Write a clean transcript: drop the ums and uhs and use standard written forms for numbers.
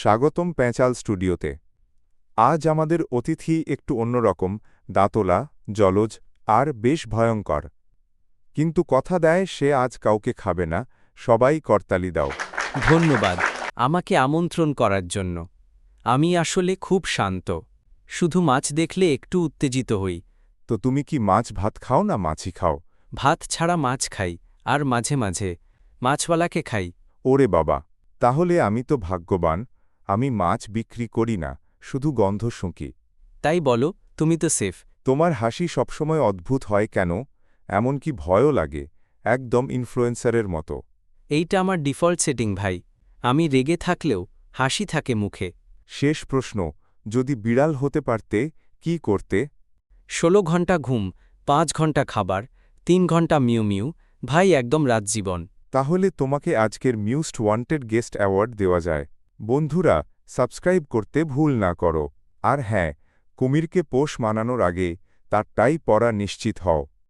স্বাগতম প্যাঁচাল স্টুডিওতে। আজ আমাদের অতিথি একটু অন্যরকম, দাঁতলা, জলজ আর বেশ ভয়ঙ্কর। কিন্তু কথা দেয় সে আজ কাউকে খাবে না। সবাই করতালি দাও। ধন্যবাদ আমাকে আমন্ত্রণ করার জন্য। আমি আসলে খুব শান্ত, শুধু মাছ দেখলে একটু উত্তেজিত হই। তো তুমি কি মাছ ভাত খাও না মাছই খাও? ভাত ছাড়া মাছ খাই, আর মাঝে মাঝে মাছওয়ালাকে খাই। ওরে বাবা, তাহলে আমি তো ভাগ্যবান। আমি মাছ বিক্রি করি না, শুধু গন্ধ শুঁকি। তাই বলো, তুমি তো সেফ। তোমার হাসি সবসময় অদ্ভুত হয় কেন? এমনকি ভয়ও লাগে, একদম ইনফ্লুয়েন্সারের মতো। এইটা আমার ডিফল্ট সেটিং ভাই। আমি রেগে থাকলেও হাসি থাকে মুখে। শেষ প্রশ্ন, যদি বিড়াল হতে পারতে, কি করতে? 16 ঘন্টা ঘুম, 5 ঘন্টা খাবার, 3 ঘন্টা মিউ মিউ, ভাই একদম রাতজীবন। তাহলে তোমাকে আজকের মিউস্ট ওয়ান্টেড গেস্ট অ্যাওয়ার্ড দেওয়া যায়। বন্ধুরা, সাবস্ক্রাইব করতে ভুল না করো। আর হ্যাঁ, কুমিরকে পোষ মানানোর আগে তার টাই পরা নিশ্চিত হও।